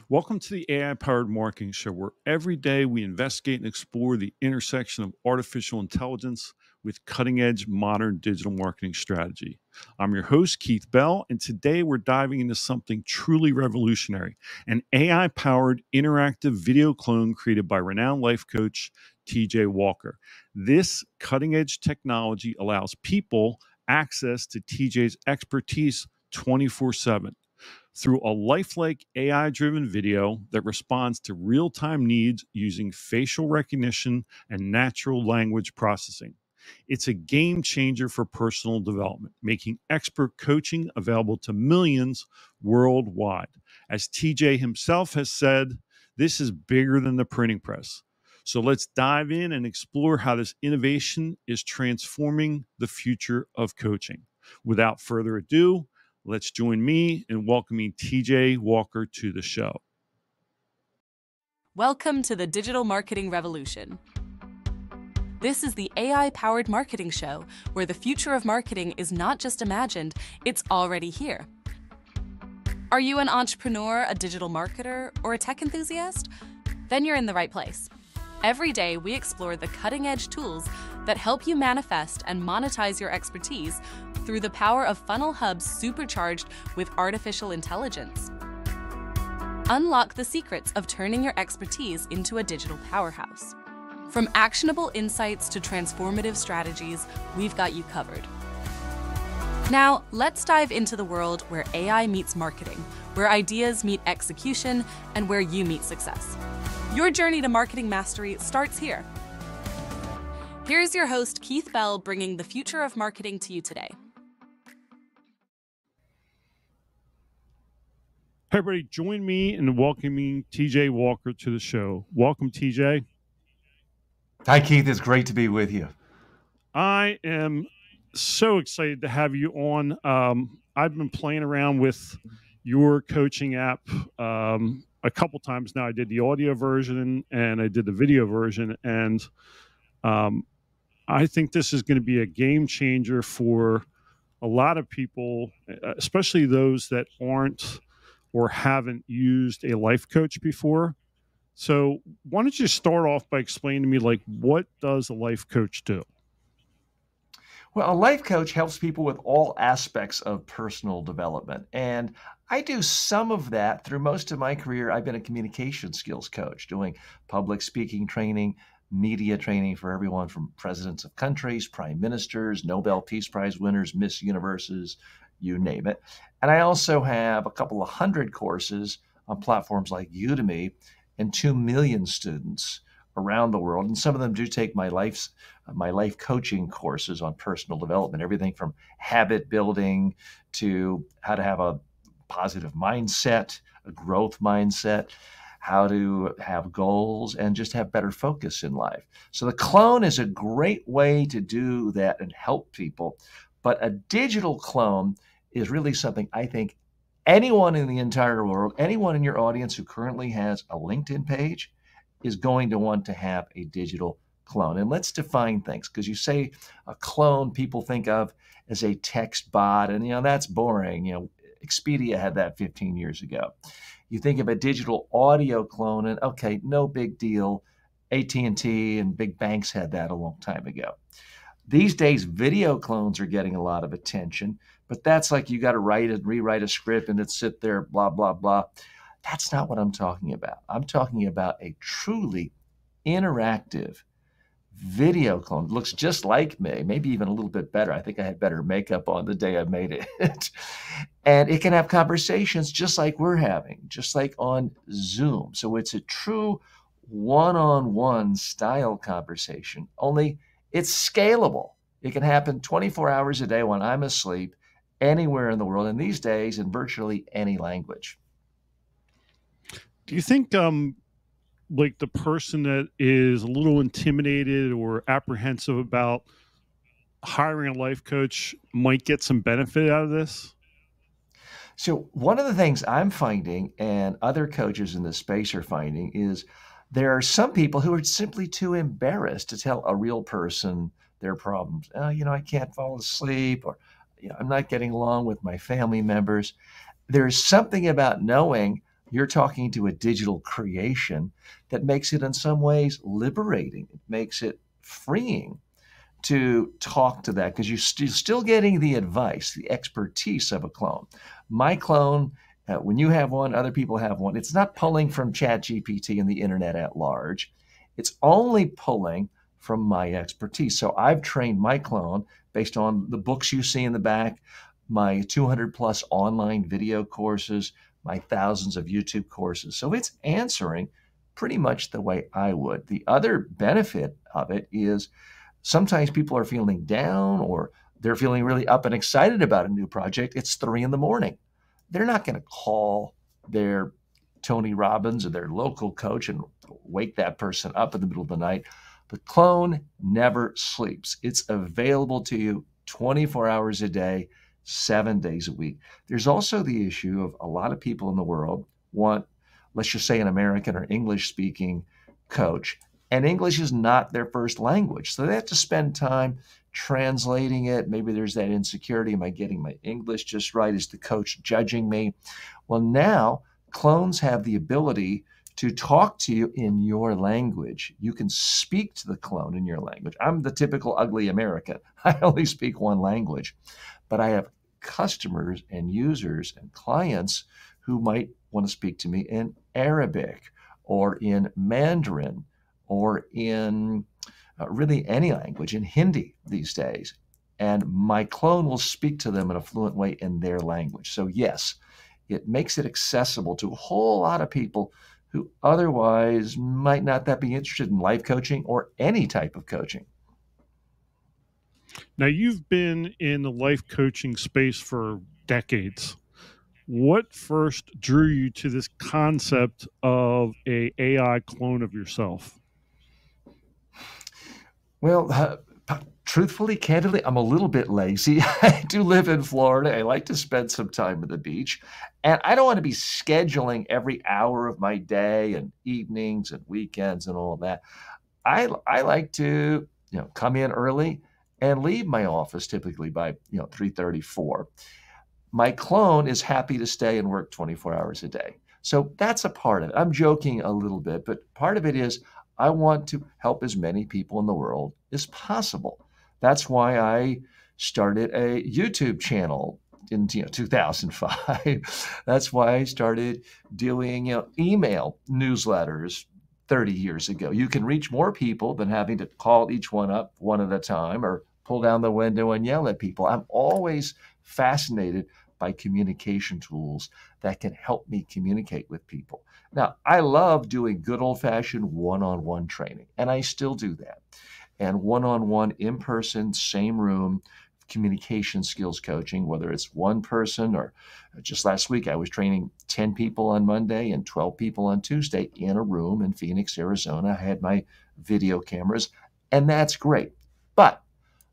Welcome to the AI Powered Marketing Show, where every day we investigate and explore the intersection of artificial intelligence with cutting edge modern digital marketing strategy. I'm your host, Keith Bell, and today we're diving into something truly revolutionary, an AI powered interactive video clone created by renowned life coach TJ Walker. This cutting edge technology allows people access to TJ's expertise 24/7 through a lifelike AI-driven video that responds to real-time needs using facial recognition and natural language processing. It's a game changer for personal development, making expert coaching available to millions worldwide. As TJ himself has said, this is bigger than the printing press. So let's dive in and explore how this innovation is transforming the future of coaching. Without further ado, let's join me in welcoming TJ Walker to the show. Welcome to the Digital Marketing Revolution. This is the AI-powered marketing show where the future of marketing is not just imagined, it's already here. Are you an entrepreneur, a digital marketer, or a tech enthusiast? Then you're in the right place. Every day, we explore the cutting-edge tools that help you manifest and monetize your expertise through the power of funnel hubs supercharged with artificial intelligence. Unlock the secrets of turning your expertise into a digital powerhouse. From actionable insights to transformative strategies, we've got you covered. Now, let's dive into the world where AI meets marketing, where ideas meet execution, and where you meet success. Your journey to marketing mastery starts here. Here's your host, Keith Bell, bringing the future of marketing to you today. Hey, everybody, join me in welcoming TJ Walker to the show. Welcome, TJ. Hi, Keith. It's great to be with you. I am so excited to have you on. I've been playing around with your coaching app a couple times now. I did the audio version and I did the video version, and I think this is going to be a game changer for a lot of people, especially those that aren't or haven't used a life coach before. So why don't you start off by explaining to me, like, what does a life coach do? Well, a life coach helps people with all aspects of personal development. And I do some of that through most of my career. I've been a communication skills coach, doing public speaking training, media training for everyone from presidents of countries, prime ministers, Nobel Peace Prize winners, Miss Universes, you name it. And I also have a couple of hundred courses on platforms like Udemy and 2 million students around the world. And some of them do take my life coaching courses on personal development, everything from habit building to how to have a positive mindset, a growth mindset, how to have goals, and just have better focus in life. So the clone is a great way to do that and help people. But a digital clone is really something I think anyone in the entire world, anyone in your audience who currently has a LinkedIn page is going to want to have a digital clone. And let's define things, because you say a clone, people think of as a text bot, and that's boring. Expedia had that 15 years ago. You think of a digital audio clone, and okay, no big deal. AT&T and big banks had that a long time ago. These days, video clones are getting a lot of attention, but that's like you got to write and rewrite a script and it's sit there, blah, blah, blah. That's not what I'm talking about. I'm talking about a truly interactive video clone. It looks just like me, maybe even a little bit better. I think I had better makeup on the day I made it. And it can have conversations just like we're having, just like on Zoom. So it's a true one-on-one style conversation, only it's scalable. It can happen 24 hours a day when I'm asleep, anywhere in the world, and these days in virtually any language. Do you think like the person that is a little intimidated or apprehensive about hiring a life coach might get some benefit out of this? So one of the things I'm finding, and other coaches in this space are finding, is there are some people who are simply too embarrassed to tell a real person their problems. I can't fall asleep, or I'm not getting along with my family members. There's something about knowing You're talking to a digital creation that makes it in some ways liberating. It makes it freeing to talk to that because you're still getting the advice, the expertise of a clone. My clone, when you have one, other people have one. It's not pulling from ChatGPT and the internet at large. It's only pulling from my expertise. So I've trained my clone based on the books you see in the back, my 200 plus online video courses, my thousands of YouTube courses. So it's answering pretty much the way I would. The other benefit of it is sometimes people are feeling down or they're feeling really up and excited about a new project. It's 3 a.m. They're not going to call their Tony Robbins or their local coach and wake that person up in the middle of the night. The clone never sleeps. It's available to you 24 hours a day, 7 days a week. There's also the issue of a lot of people in the world want, let's just say, an American or English speaking coach. And English is not their first language. So they have to spend time translating it. Maybe there's that insecurity. Am I getting my English just right? Is the coach judging me? Well, now clones have the ability to talk to you in your language. You can speak to the clone in your language. I'm the typical ugly American. I only speak one language, but I have customers and users and clients who might want to speak to me in Arabic or in Mandarin or in really any language, in Hindi these days. And my clone will speak to them in a fluent way in their language. So yes, it makes it accessible to a whole lot of people who otherwise might not that be interested in life coaching or any type of coaching. Now, you've been in the life coaching space for decades. What first drew you to this concept of a AI clone of yourself? Well, truthfully, candidly, I'm a little bit lazy. I do live in Florida. I like to spend some time at the beach. And I don't want to be scheduling every hour of my day and evenings and weekends and all that. I like to, come in early and leave my office typically by, 3:30, 4. My clone is happy to stay and work 24 hours a day. So that's a part of it. I'm joking a little bit, but part of it is I want to help as many people in the world as possible. That's why I started a YouTube channel in 2005. That's why I started doing email newsletters 30 years ago. You can reach more people than having to call each one up one at a time or pull down the window and yell at people. I'm always fascinated by communication tools that can help me communicate with people. Now, I love doing good old-fashioned one-on-one training, and I still do that. And one-on-one, in-person, same room, communication skills coaching, whether it's one person or just last week, I was training 10 people on Monday and 12 people on Tuesday in a room in Phoenix, Arizona. I had my video cameras, and that's great. But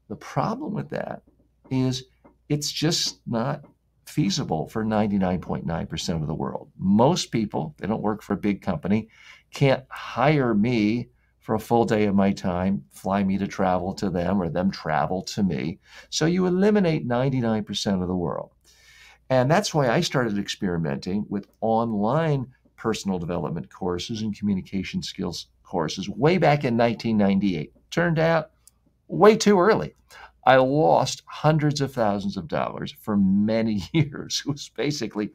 the problem with that is it's just not feasible for 99.9% of the world. Most people, they don't work for a big company, can't hire me for a full day of my time, fly me to travel to them or them travel to me. So you eliminate 99% of the world. And that's why I started experimenting with online personal development courses and communication skills courses way back in 1998. Turned out way too early. I lost hundreds of thousands of dollars for many years. It was basically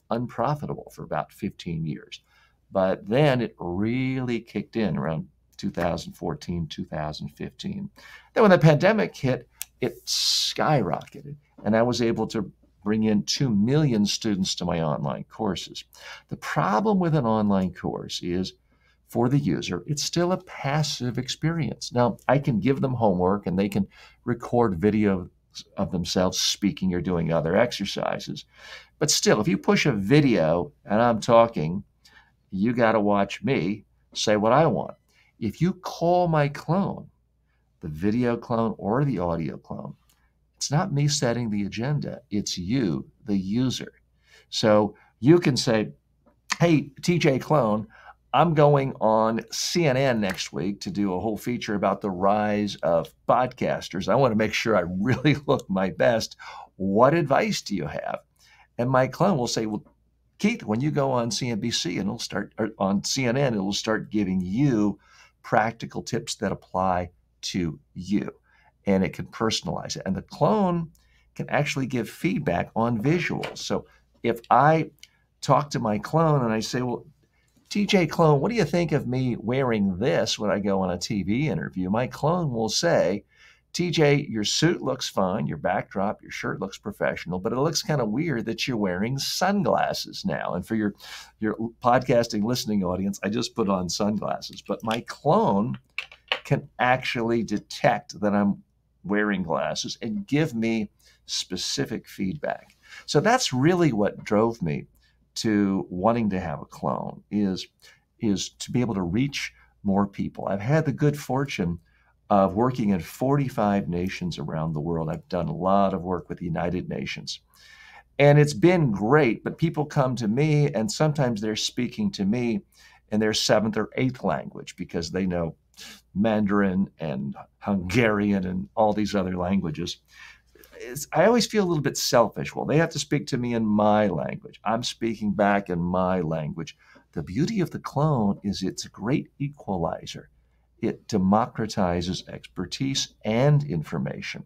unprofitable for about 15 years. But then it really kicked in around 2014, 2015. Then when the pandemic hit, it skyrocketed. And I was able to bring in 2 million students to my online courses. The problem with an online course is, for the user, it's still a passive experience. Now, I can give them homework and they can record video of themselves speaking or doing other exercises. But still, if you push a video and I'm talking, you got to watch me say what I want. If you call my clone, the video clone or the audio clone, it's not me setting the agenda. It's you, the user. So you can say, hey, TJ clone, I'm going on CNN next week to do a whole feature about the rise of podcasters. I want to make sure I really look my best. What advice do you have? And my clone will say, well, Keith, when you go on CNBC and it'll start, or on CNN, it'll start giving you practical tips that apply to you, and it can personalize it. And the clone can actually give feedback on visuals. So if I talk to my clone and I say, well, TJ clone, what do you think of me wearing this when I go on a TV interview? My clone will say, TJ, your suit looks fine, your backdrop, your shirt looks professional, but it looks kind of weird that you're wearing sunglasses now. And for your podcasting listening audience, I just put on sunglasses, but my clone can actually detect that I'm wearing glasses and give me specific feedback. So that's really what drove me to wanting to have a clone, is to be able to reach more people. I've had the good fortune of working in 45 nations around the world. I've done a lot of work with the United Nations. And it's been great, but people come to me and sometimes they're speaking to me in their seventh or eighth language because they know Mandarin and Hungarian and all these other languages. I always feel a little bit selfish. Well, they have to speak to me in my language. I'm speaking back in my language. The beauty of the clone is it's a great equalizer. It democratizes expertise and information.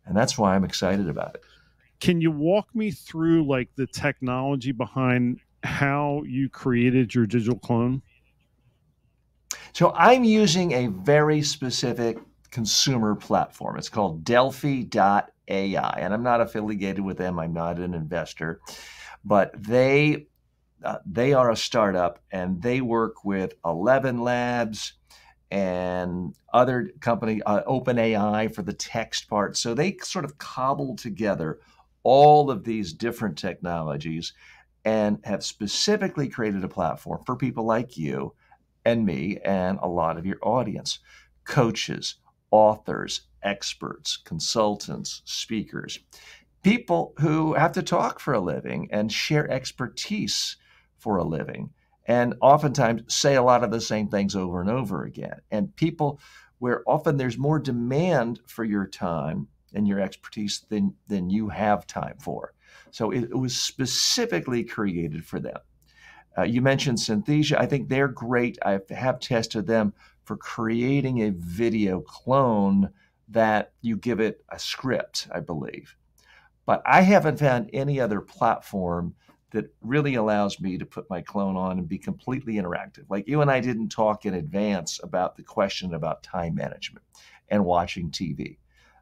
And that's why I'm excited about it. Can you walk me through like the technology behind how you created your digital clone? So I'm using a very specific consumer platform. It's called Delphi.ai, and I'm not affiliated with them. I'm not an investor, but they are a startup, and they work with 11 Labs and other company, OpenAI for the text part. So they sort of cobble together all of these different technologies and have specifically created a platform for people like you and me and a lot of your audience, coaches, authors, experts, consultants, speakers, people who have to talk for a living and share expertise for a living, and oftentimes say a lot of the same things over and over again. And people where often there's more demand for your time and your expertise than you have time for. So it was specifically created for them. You mentioned Synthesia. I think they're great. I have tested them for creating a video clone that you give it a script, I believe. But I haven't found any other platform that really allows me to put my clone on and be completely interactive. Like you and I didn't talk in advance about the question about time management and watching TV.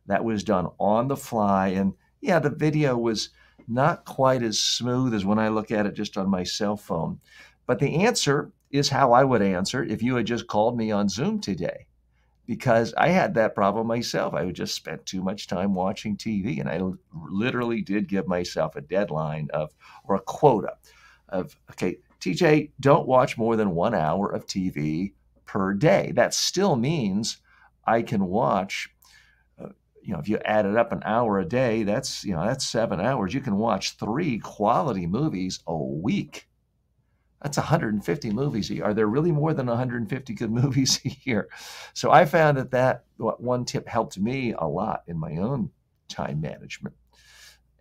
That was done on the fly. And yeah, the video was not quite as smooth as when I look at it just on my cell phone. But the answer is how I would answer if you had just called me on Zoom today, because I had that problem myself. I would just spend too much time watching TV, and I literally did give myself a deadline or a quota of, okay, TJ, don't watch more than 1 hour of TV per day. That still means I can watch, if you add it up an hour a day, that's 7 hours. You can watch 3 quality movies a week. That's 150 movies a year. Are there really more than 150 good movies a year? So I found that one tip helped me a lot in my own time management.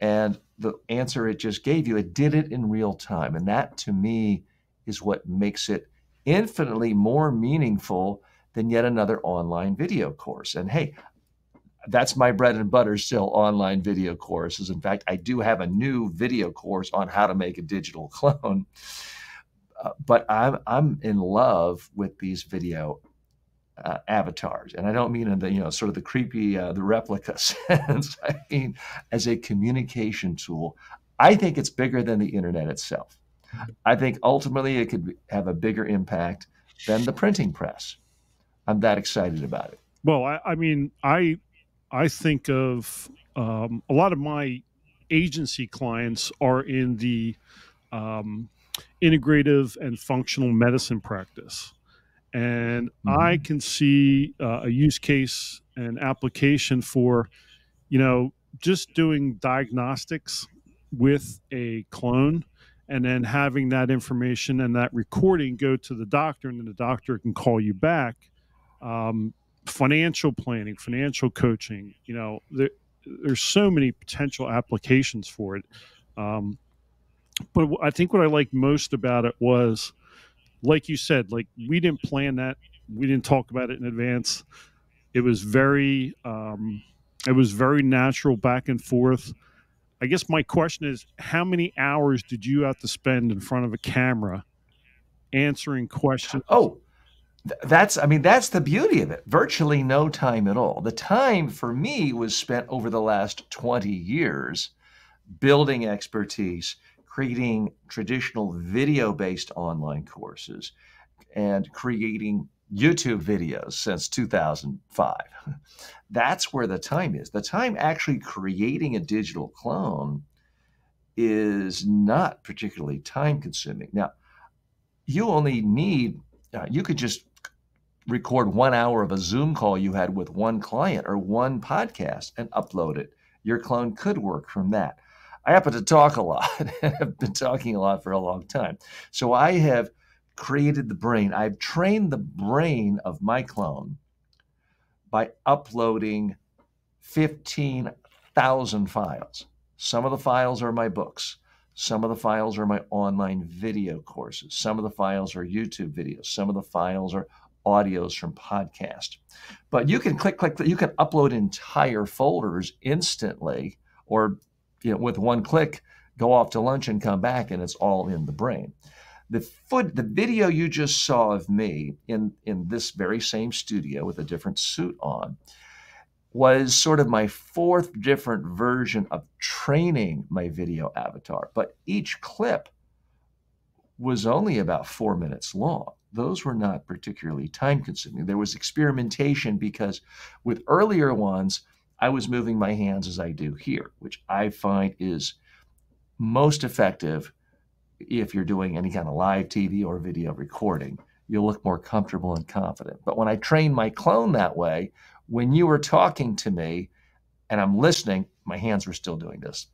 And the answer it just gave you, it did it in real time. And that to me is what makes it infinitely more meaningful than yet another online video course. And hey, that's my bread and butter still, online video courses. In fact, I do have a new video course on how to make a digital clone. But I'm in love with these video avatars, and I don't mean in the sort of the creepy the replica sense. I mean as a communication tool. I think it's bigger than the internet itself. I think ultimately it could have a bigger impact than the printing press. I'm that excited about it. Well, I think of a lot of my agency clients are in the integrative and functional medicine practice. And I can see a use case and application for, just doing diagnostics with a clone and then having that information and that recording go to the doctor, and then the doctor can call you back. Financial planning, financial coaching, there's so many potential applications for it. But I think what I liked most about it was, like you said, like we didn't plan that. We didn't talk about it in advance. It was very natural back and forth. I guess my question is, how many hours did you have to spend in front of a camera answering questions? Oh, that's the beauty of it. Virtually no time at all. The time for me was spent over the last 20 years building expertise, creating traditional video-based online courses, and creating YouTube videos since 2005. That's where the time is. The time actually creating a digital clone is not particularly time consuming. Now, you only need, you could just record 1 hour of a Zoom call you had with one client or one podcast and upload it. Your clone could work from that. I happen to talk a lot and have been talking a lot for a long time. So I have created the brain. I've trained the brain of my clone by uploading 15,000 files. Some of the files are my books. Some of the files are my online video courses. Some of the files are YouTube videos. Some of the files are audios from podcasts. But you can click, you can upload entire folders instantly, or with one click, go off to lunch and come back, and it's all in the brain. The video you just saw of me in this very same studio with a different suit on was sort of my fourth different version of training my video avatar. But each clip was only about 4 minutes long. Those were not particularly time consuming. There was experimentation because with earlier ones, I was moving my hands as I do here, which I find is most effective if you're doing any kind of live TV or video recording. You'll look more comfortable and confident. But when I trained my clone that way, when you were talking to me and I'm listening, my hands were still doing this.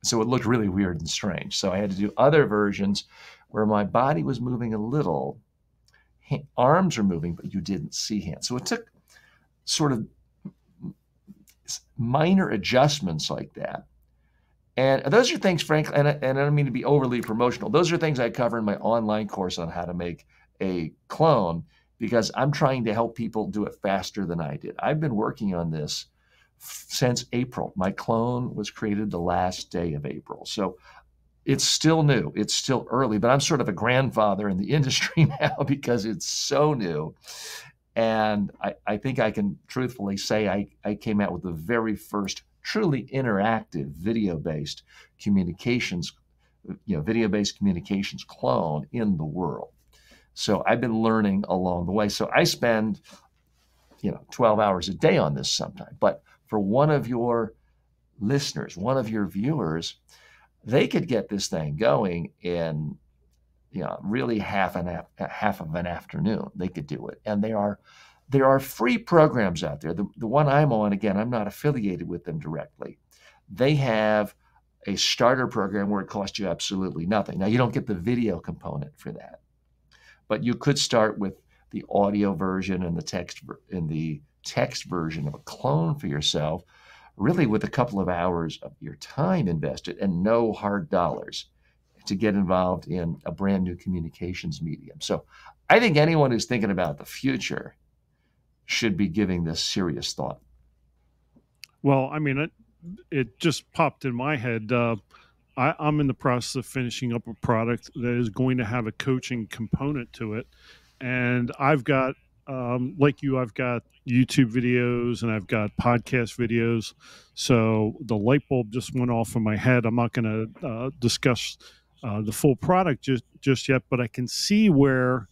So it looked really weird and strange. So I had to do other versions where my body was moving a little, arms are moving, but you didn't see hands. So it took sort of minor adjustments like that. And those are things, frankly, and I don't mean to be overly promotional, those are things I cover in my online course on how to make a clone, because I'm trying to help people do it faster than I did. I've been working on this since April. My clone was created the last day of April. So it's still new. It's still early, but I'm sort of a grandfather in the industry now because it's so new. And I think I can truthfully say I came out with the very first truly interactive video-based communications, video-based communications clone in the world. So I've been learning along the way. So I spend, 12 hours a day on this sometimes. But for one of your listeners, one of your viewers, they could get this thing going in, really half of an afternoon. They could do it. And there are free programs out there. The one I'm on, again, I'm not affiliated with them directly. They have a starter program where it costs you absolutely nothing. Now, you don't get the video component for that, but you could start with the audio version and the text version of a clone for yourself, really with a couple of hours of your time invested and no hard dollars to get involved in a brand new communications medium. So I think anyone who's thinking about the future should be giving this serious thought. Well, I mean, it just popped in my head. I'm in the process of finishing up a product that is going to have a coaching component to it. And I've got, like you, I've got YouTube videos and I've got podcast videos. So the light bulb just went off in my head. I'm not going to discuss the full product just yet, but I can see where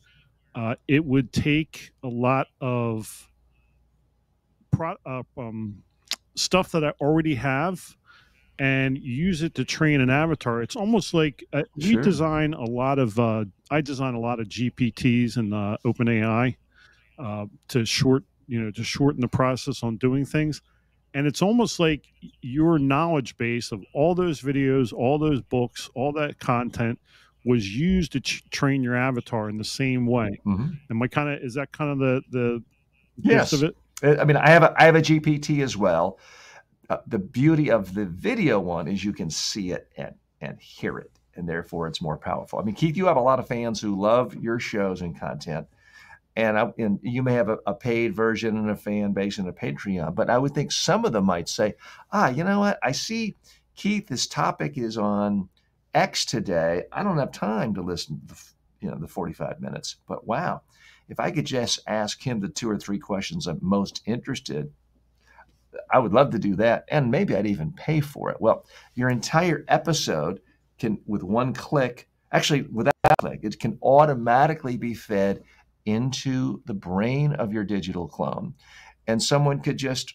it would take a lot of stuff that I already have and use it to train an avatar. It's almost like Sure. I design a lot of GPTs and OpenAI to shorten the process on doing things. And it's almost like your knowledge base of all those videos, all those books, all that content was used to train your avatar in the same way. Mm-hmm. Is that kind of the Yes. gist of it? I mean, I have a GPT as well. The beauty of the video one is you can see it and hear it. and therefore it's more powerful. I mean, Keith, you have a lot of fans who love your shows and content, and you may have a paid version and a fan base and a Patreon, but I would think some of them might say, you know what? I see, Keith, this topic is on X today. I don't have time to listen to the 45 minutes, but wow, if I could just ask him the 2 or 3 questions I'm most interested, I would love to do that, and maybe I'd even pay for it. Well, your entire episode can, with one click, actually without a click, it can automatically be fed into the brain of your digital clone, and someone could just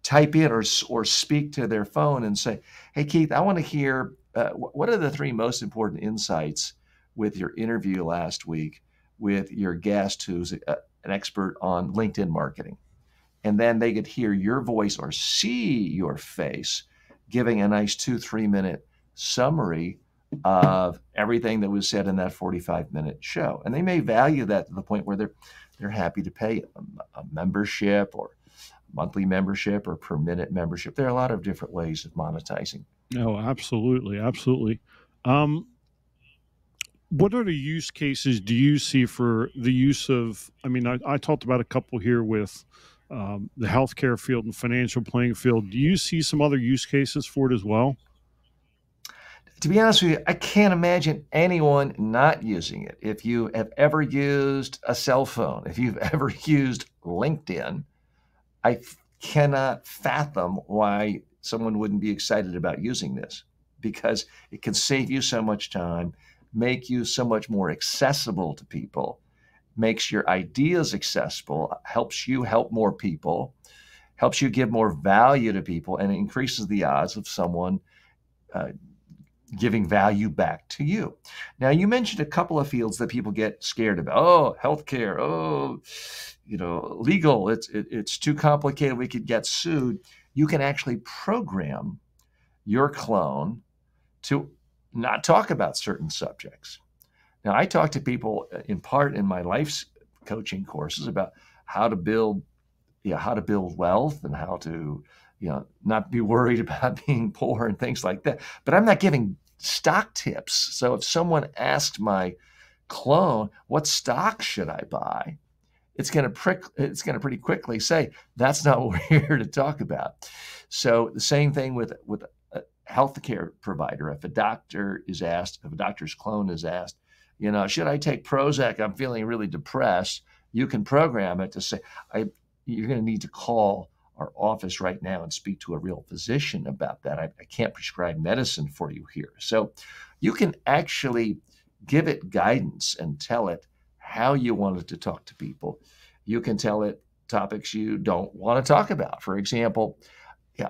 type in or speak to their phone and say, "Hey, Keith, I want to hear what are the 3 most important insights with your interview last week with your guest who's an expert on LinkedIn marketing." And then they could hear your voice or see your face giving a nice 2-3 minute summary of everything that was said in that 45-minute show. And they may value that to the point where they're happy to pay a membership or monthly membership or per minute membership. There are a lot of different ways of monetizing. No, absolutely. Absolutely. What other use cases do you see for the use of, I mean, I talked about a couple here with the healthcare field and financial planning field. Do you see some other use cases for it as well? To be honest with you, I can't imagine anyone not using it. If you have ever used a cell phone, if you've ever used LinkedIn, I cannot fathom why someone wouldn't be excited about using this, because it can save you so much time, make you so much more accessible to people, makes your ideas accessible, helps you help more people, helps you give more value to people, and it increases the odds of someone giving value back to you. Now, you mentioned a couple of fields that people get scared about. Oh, healthcare. Oh, legal. It's too complicated. We could get sued. You can actually program your clone to not talk about certain subjects. Now, I talk to people in part in my life coaching courses about how to build wealth and how to, not be worried about being poor and things like that. But I'm not giving stock tips. So if someone asked my clone, what stock should I buy? It's going to pretty quickly say, that's not what we're here to talk about. So the same thing with a healthcare provider. If a doctor's clone is asked, should I take Prozac? I'm feeling really depressed. You can program it to say, you're going to need to call our office right now and speak to a real physician about that. I can't prescribe medicine for you here. So you can actually give it guidance and tell it how you want it to talk to people. You can tell it topics you don't want to talk about. For example,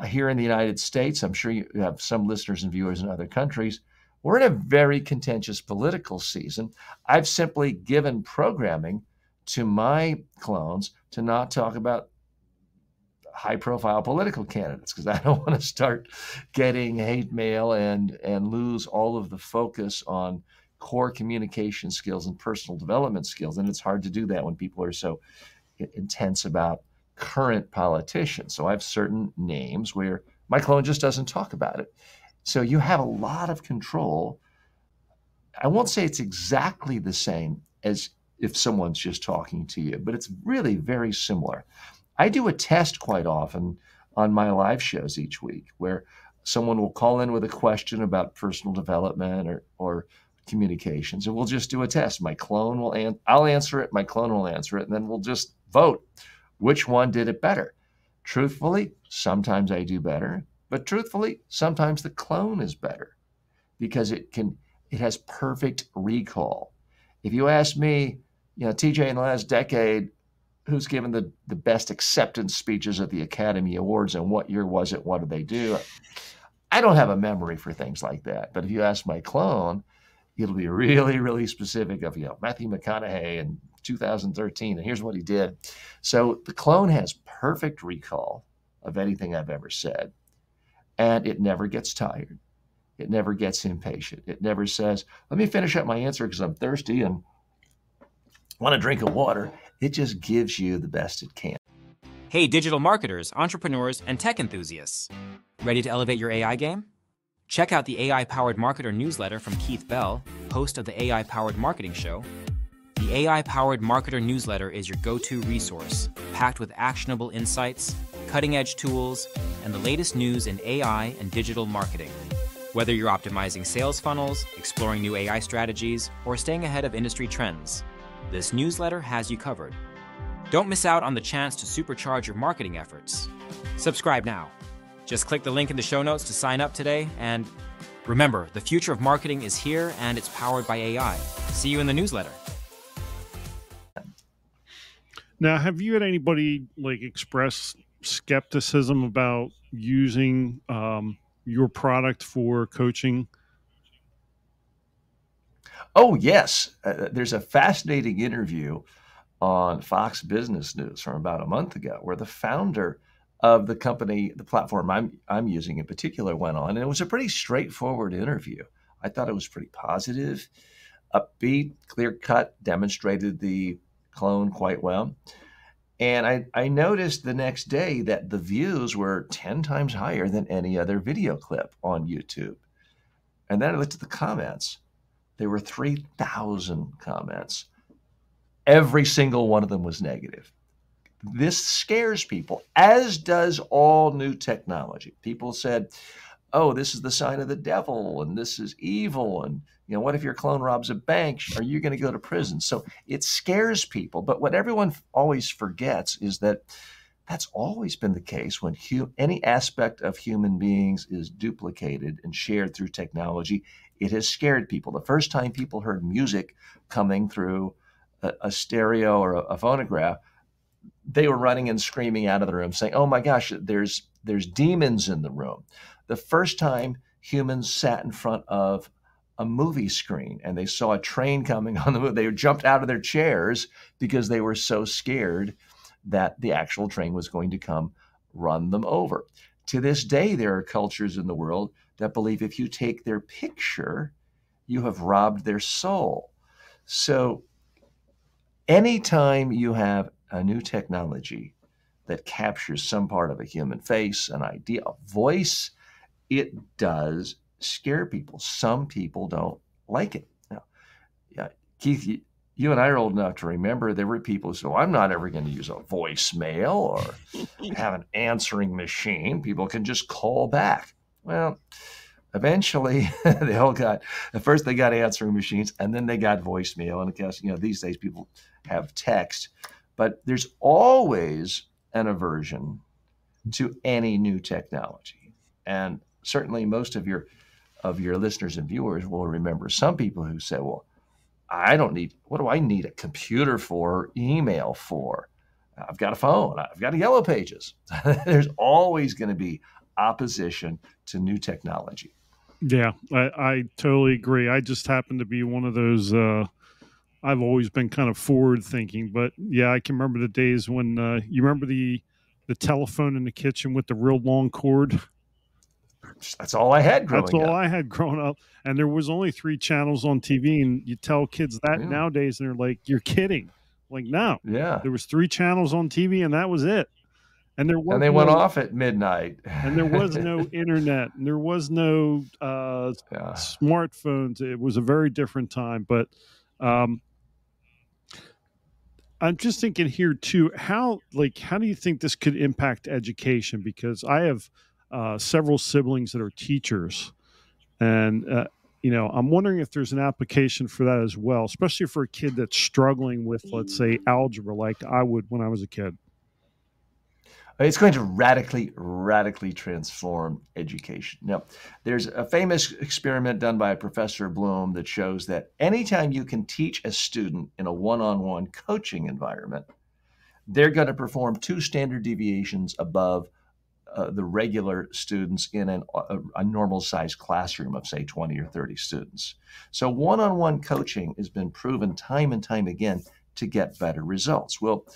here in the United States, I'm sure you have some listeners and viewers in other countries, we're in a very contentious political season. I've simply given programming to my clones to not talk about high-profile political candidates, because I don't want to start getting hate mail and lose all of the focus on core communication skills and personal development skills. And it's hard to do that when people are so intense about current politicians. So I have certain names where my clone just doesn't talk about it. So you have a lot of control. I won't say it's exactly the same as if someone's just talking to you, but it's really very similar. I do a test quite often on my live shows each week where someone will call in with a question about personal development or communications, and we'll just do a test. My clone will I'll answer it, my clone will answer it, and then we'll just vote which one did it better. Truthfully, sometimes I do better, but truthfully, sometimes the clone is better because it has perfect recall. If you ask me, TJ, in the last decade, who's given the best acceptance speeches at the Academy Awards and what year was it, what did they do? I don't have a memory for things like that. But if you ask my clone, it'll be really, really specific of, Matthew McConaughey in 2013, and here's what he did. So the clone has perfect recall of anything I've ever said, and it never gets tired. It never gets impatient. It never says, let me finish up my answer because I'm thirsty and want a drink of water. It just gives you the best it can. Hey, digital marketers, entrepreneurs, and tech enthusiasts. Ready to elevate your AI game? Check out the AI-Powered Marketer newsletter from Keith Bell, host of the AI-Powered Marketing Show. The AI-Powered Marketer newsletter is your go-to resource, packed with actionable insights, cutting-edge tools, and the latest news in AI and digital marketing. Whether you're optimizing sales funnels, exploring new AI strategies, or staying ahead of industry trends, this newsletter has you covered. Don't miss out on the chance to supercharge your marketing efforts. Subscribe now. Just click the link in the show notes to sign up today, and remember, the future of marketing is here and it's powered by AI. See you in the newsletter. Now, have you had anybody express skepticism about using your product for coaching? Oh, yes. There's a fascinating interview on Fox Business News from about a month ago where the founder of the company, the platform I'm using in particular, went on. And it was a pretty straightforward interview. I thought it was pretty positive, upbeat, clear cut, demonstrated the clone quite well. And I noticed the next day that the views were 10 times higher than any other video clip on YouTube. And then I looked at the comments. There were 3,000 comments. Every single one of them was negative. This scares people, as does all new technology. People said, oh, this is the sign of the devil, and this is evil, and what if your clone robs a bank? Are you going to go to prison? So it scares people. But what everyone always forgets is that that's always been the case when any aspect of human beings is duplicated and shared through technology. It has scared people. The first time people heard music coming through a stereo or a phonograph, they were running and screaming out of the room saying, oh my gosh, there's demons in the room. The first time humans sat in front of a movie screen and they saw a train coming on the movie, they jumped out of their chairs because they were so scared that the actual train was going to come run them over. To this day, there are cultures in the world that believe if you take their picture, you have robbed their soul. So anytime you have a new technology that captures some part of a human face, an idea, a voice, it does scare people. Some people don't like it. Now, Keith, you and I are old enough to remember there were people who said, I'm not ever going to use a voicemail or have an answering machine. People can just call back. Well, eventually they all got, at first they got answering machines and then they got voicemail. And of course, these days people have text, but there's always an aversion to any new technology. And certainly most of your listeners and viewers will remember some people who say, well, what do I need a computer for, email for? I've got a phone, I've got Yellow Pages. There's always going to be opposition to new technology. Yeah, I totally agree. I just happen to be one of those, I've always been kind of forward thinking, but yeah, I can remember the days when, you remember the telephone in the kitchen with the real long cord? That's all I had growing up. That's all I had growing up. And there was only 3 channels on TV. And you tell kids that nowadays, and they're like, you're kidding. Like, no. Yeah. There was 3 channels on TV, and that was it. And they went off at midnight. And there was no internet. And there was no smartphones. It was a very different time. But I'm just thinking here, too, how do you think this could impact education? Because I have several siblings that are teachers, and I'm wondering if there's an application for that as well, especially for a kid that's struggling with, let's say, algebra, like I would when I was a kid. It's going to radically transform education. Now, there's a famous experiment done by Professor Bloom that shows that anytime you can teach a student in a one-on-one coaching environment, they're going to perform 2 standard deviations above the regular students in a normal-sized classroom of, say, 20 or 30 students. So one-on-one coaching has been proven time and time again to get better results. Well,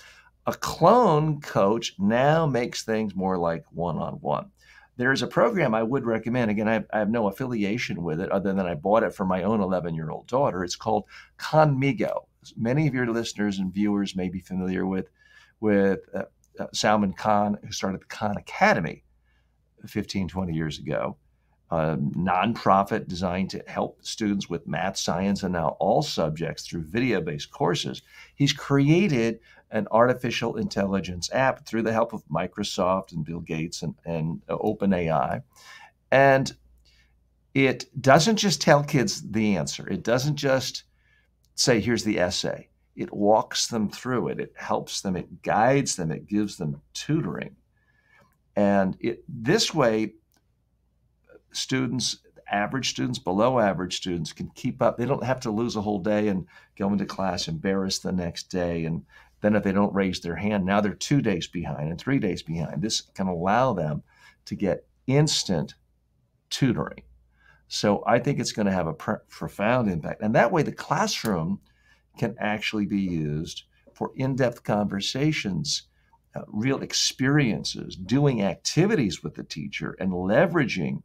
a clone coach now makes things more like one-on-one. There is a program I would recommend. Again, I have no affiliation with it other than I bought it for my own 11-year-old daughter. It's called Conmigo. Many of your listeners and viewers may be familiar with Salman Khan, who started the Khan Academy 15, 20 years ago. a nonprofit designed to help students with math, science, and now all subjects through video-based courses. He's created an artificial intelligence app through the help of Microsoft and Bill Gates and OpenAI. And it doesn't just tell kids the answer. It doesn't just say, here's the essay. It walks them through it. It helps them. It guides them. It gives them tutoring. And this way, students, average students, below average students can keep up. They don't have to lose a whole day and go into class embarrassed the next day. And then if they don't raise their hand, now they're 2 days behind and 3 days behind. This can allow them to get instant tutoring. So I think it's going to have a profound impact. And that way the classroom can actually be used for in-depth conversations, real experiences, doing activities with the teacher and leveraging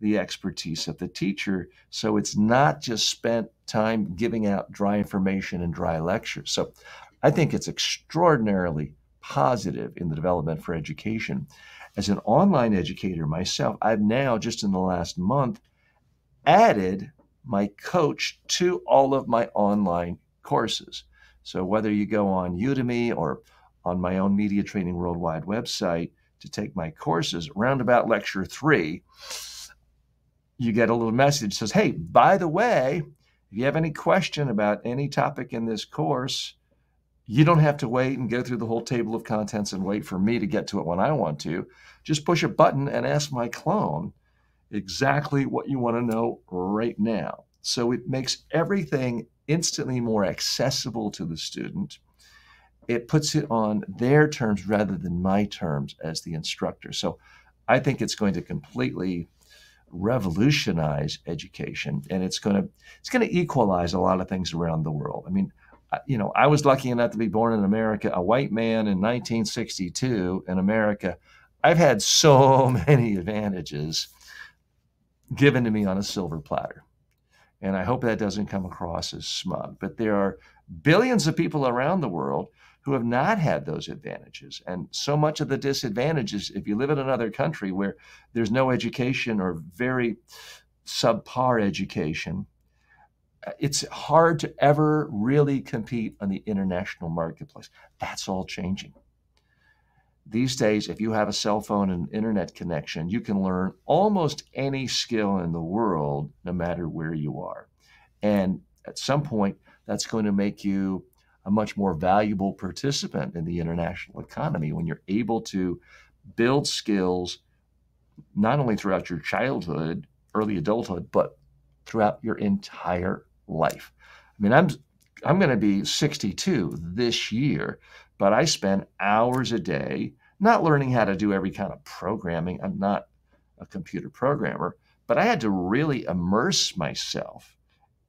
the expertise of the teacher. So it's not just spent time giving out dry information and dry lectures. So I think it's extraordinarily positive in the development for education. As an online educator myself, I've now, just in the last month, added my coach to all of my online courses. So whether you go on Udemy or on my own Media Training Worldwide website to take my courses, around about lecture 3, you get a little message that says, hey, by the way, if you have any question about any topic in this course, you don't have to wait and go through the whole table of contents and wait for me to get to it when I want to. Just push a button and ask my clone exactly what you want to know right now. So it makes everything instantly more accessible to the student. It puts it on their terms rather than my terms as the instructor. So I think it's going to completely revolutionize education, and it's going to equalize a lot of things around the world. I mean, I was lucky enough to be born in America, a white man in 1962 in America. I've had so many advantages given to me on a silver platter. And I hope that doesn't come across as smug. But there are billions of people around the world who have not had those advantages. And so much of the disadvantages, if you live in another country where there's no education or very subpar education, it's hard to ever really compete on the international marketplace. That's all changing. These days, if you have a cell phone and internet connection, you can learn almost any skill in the world, no matter where you are. And at some point, that's going to make you a much more valuable participant in the international economy when you're able to build skills not only throughout your childhood, early adulthood, but throughout your entire life. I mean, I'm going to be 62 this year, but I spend hours a day not learning how to do every kind of programming. I'm not a computer programmer, but I had to really immerse myself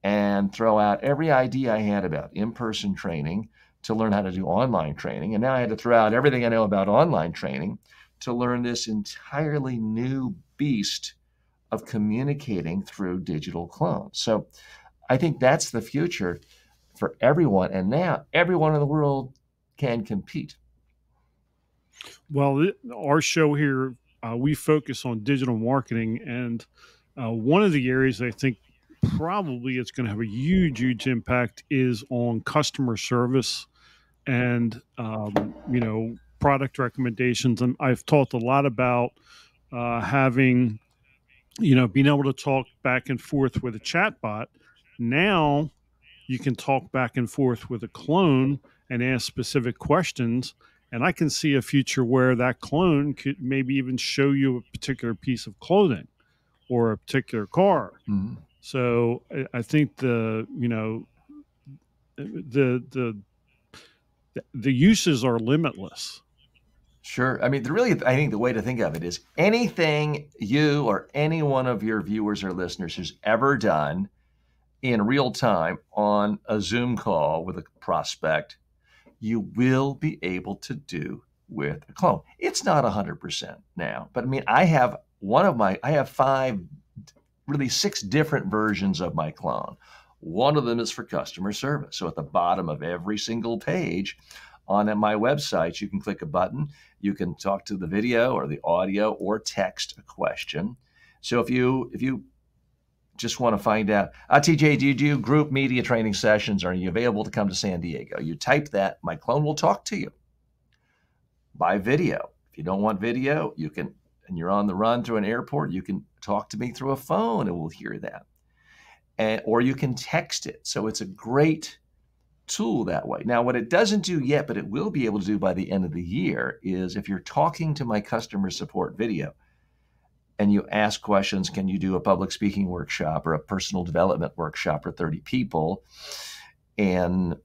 and throw out every idea I had about in-person training to learn how to do online training. And now I had to throw out everything I know about online training to learn this entirely new beast of communicating through digital clones. So I think that's the future for everyone. And now everyone in the world can compete. Well, our show here, we focus on digital marketing. And one of the areas I think probably it's going to have a huge, huge impact is on customer service and, product recommendations. And I've talked a lot about having, being able to talk back and forth with a chatbot. Now you can talk back and forth with a clone and ask specific questions. And I can see a future where that clone could maybe even show you a particular piece of clothing or a particular car. Mm-hmm. So I think the uses are limitless. Sure. I mean, I think the way to think of it is anything you or any one of your viewers or listeners has ever done in real time on a Zoom call with a prospect, you will be able to do with a clone. It's not 100% now, but I mean, I have 6 different versions of my clone. One of them is for customer service. So at the bottom of every single page on my website, you can click a button. You can talk to the video or the audio or text a question. So if you just want to find out, TJ, do you do group media training sessions? Are you available to come to San Diego? You type that, my clone will talk to you by video. If you don't want video, you can, and you're on the run through an airport, you can talk to me through a phone and we'll hear that. Or you can text it. So it's a great tool that way. Now, what it doesn't do yet, but it will be able to do by the end of the year, is if you're talking to my customer support video and you ask questions, can you do a public speaking workshop or a personal development workshop for 30 people in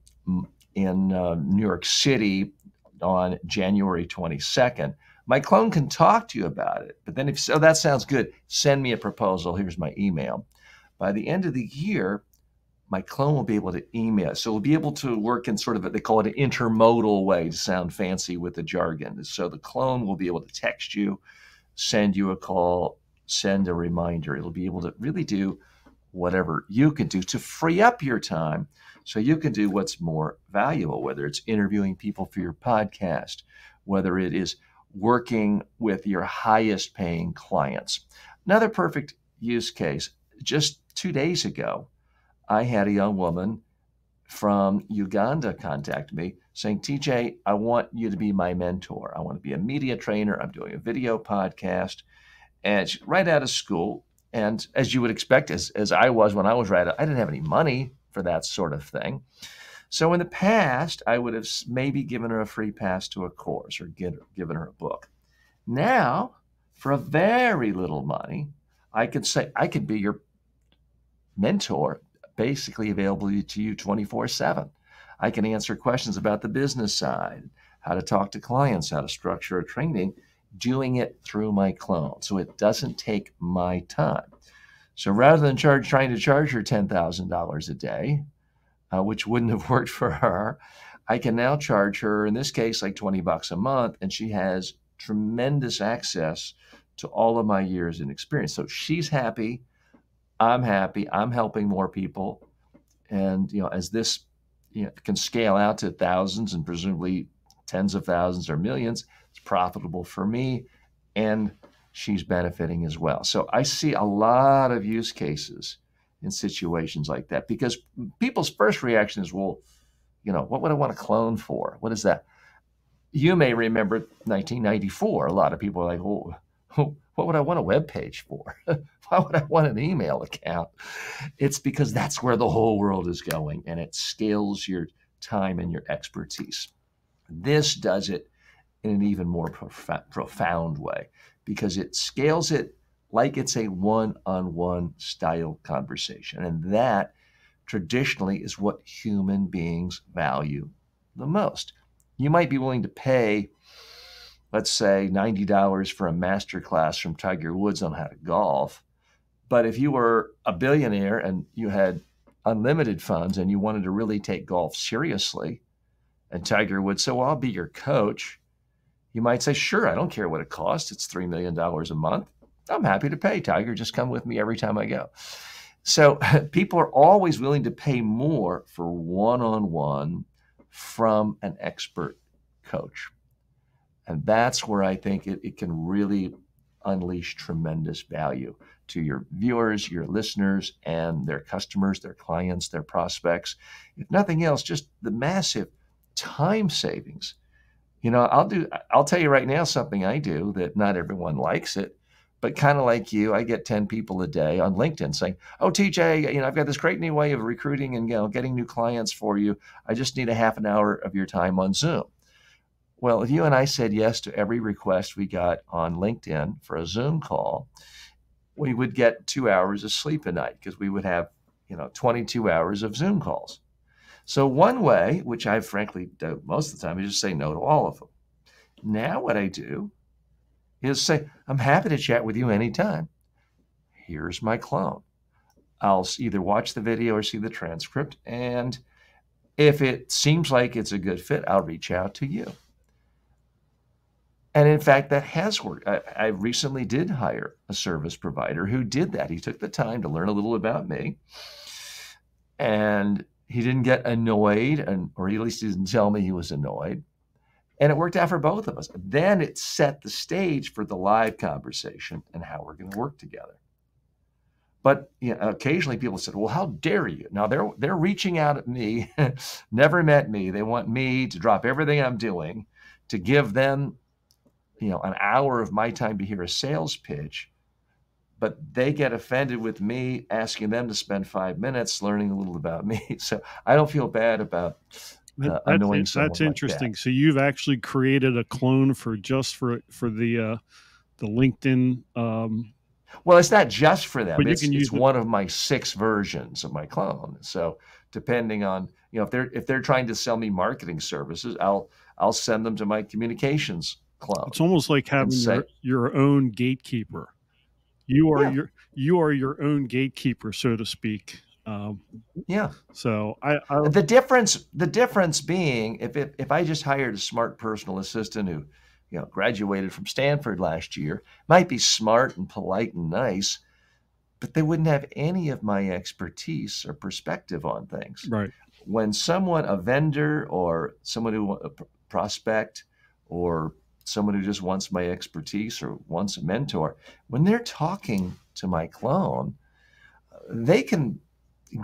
New York City on January 22nd, my clone can talk to you about it. But then if so, that sounds good, send me a proposal. Here's my email. By the end of the year, my clone will be able to email. So we'll be able to work in sort of, they call it an intermodal way to sound fancy with the jargon. So the clone will be able to text you, send you a call, send a reminder. It'll be able to really do whatever you can do to free up your time so you can do what's more valuable, whether it's interviewing people for your podcast, whether it is working with your highest paying clients. Another perfect use case, just 2 days ago, I had a young woman from Uganda contact me saying, TJ, I want you to be my mentor. I want to be a media trainer. I'm doing a video podcast. And she's right out of school. And as you would expect, as I was when I was right out, I didn't have any money for that sort of thing. So in the past, I would have maybe given her a free pass to a course or given her a book. Now, for a very little money, I could say, I could be your mentor, basically available to you 24/7. I can answer questions about the business side, how to talk to clients, how to structure a training, doing it through my clone. So it doesn't take my time. So rather than trying to charge her $10,000 a day, which wouldn't have worked for her, I can now charge her, in this case, like $20 a month, and she has tremendous access to all of my years in experience. So she's happy. I'm happy. I'm helping more people. And, as this can scale out to thousands and presumably tens of thousands or millions, it's profitable for me and she's benefiting as well. So I see a lot of use cases in situations like that because people's first reaction is, well, what would I want a clone for? What is that? You may remember 1994. A lot of people are like, oh, what would I want a web page for? Why would I want an email account? It's because that's where the whole world is going, and it scales your time and your expertise. This does it in an even more profound way because it scales it like it's a one-on-one style conversation. And that traditionally is what human beings value the most. You might be willing to pay, let's say, $90 for a master class from Tiger Woods on how to golf. But if you were a billionaire and you had unlimited funds and you wanted to really take golf seriously, and Tiger Woods said, well, I'll be your coach, you might say, sure, I don't care what it costs. It's $3 million a month. I'm happy to pay, Tiger. Just come with me every time I go. So people are always willing to pay more for one-on-one from an expert coach. And that's where I think it can really unleash tremendous value to your viewers, your listeners, and their customers, their clients, their prospects. If nothing else, just the massive time savings. I'll tell you right now something I do that not everyone likes it, but kind of like you, I get 10 people a day on LinkedIn saying, oh, TJ, I've got this great new way of recruiting and getting new clients for you. I just need a half an hour of your time on Zoom. Well, if you and I said yes to every request we got on LinkedIn for a Zoom call, we would get 2 hours of sleep a night because we would have, 22 hours of Zoom calls. So one way, which I frankly do most of the time, is just say no to all of them. Now what I do is say, I'm happy to chat with you anytime. Here's my clone. I'll either watch the video or see the transcript. And if it seems like it's a good fit, I'll reach out to you. And in fact, that has worked. I recently did hire a service provider who did that. He took the time to learn a little about me. And he didn't get annoyed, or at least he didn't tell me he was annoyed. And it worked out for both of us. Then it set the stage for the live conversation and how we're going to work together. But occasionally people said, well, how dare you? Now they're reaching out at me, never met me. They want me to drop everything I'm doing to give them, an hour of my time to hear a sales pitch. But they get offended with me asking them to spend 5 minutes learning a little about me. So I don't feel bad about annoying That's someone like interesting. that. So you've actually created a clone for the LinkedIn. Well, it's not just for them. But you can use It's it. one of my 6 versions of my clone. So depending on, if they're trying to sell me marketing services, I'll send them to my communications clone It's almost like and having say, your own gatekeeper. yeah, You are your own gatekeeper, so to speak. yeah. So The difference being, if I just hired a smart personal assistant who, graduated from Stanford last year, might be smart and polite and nice, but they wouldn't have any of my expertise or perspective on things. right. When a vendor or someone who a prospect or someone who just wants my expertise or wants a mentor, when they're talking to my clone, they can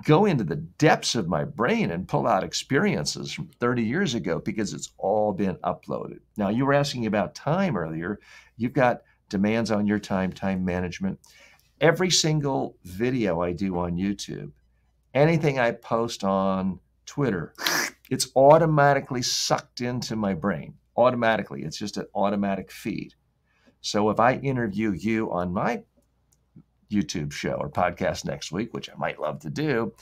go into the depths of my brain and pull out experiences from 30 years ago because it's all been uploaded. Now, you were asking about time earlier. You've got demands on your time management. Every single video I do on YouTube, anything I post on Twitter, it's automatically sucked into my brain. Automatically. It's just an automatic feed. So if I interview you on my YouTube show or podcast next week, which I might love to do,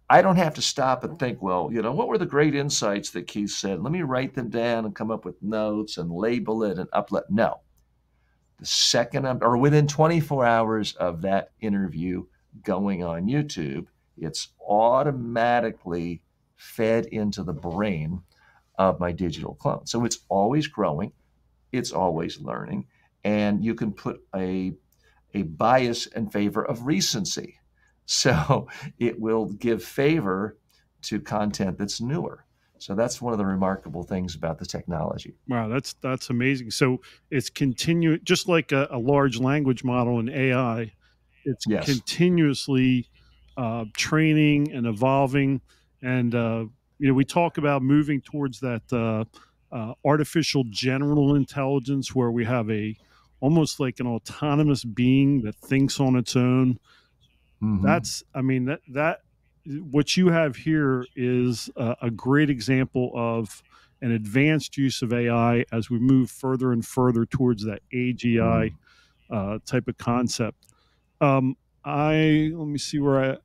I don't have to stop and think, well, what were the great insights that Keith said? Let me write them down and come up with notes and label it and upload. No. The second or within 24 hours of that interview going on YouTube, it's automatically fed into the brain of my digital clone. So it's always growing, it's always learning, and you can put a bias in favor of recency. So it will give favor to content that's newer. So that's one of the remarkable things about the technology. Wow, that's amazing. So it's just like a large language model in AI. It's Yes. continuously training and evolving, and we talk about moving towards that artificial general intelligence, where we have almost like an autonomous being that thinks on its own. Mhm. That's, I mean, that what you have here is a great example of an advanced use of AI as we move further and further towards that AGI type of concept. Let me see we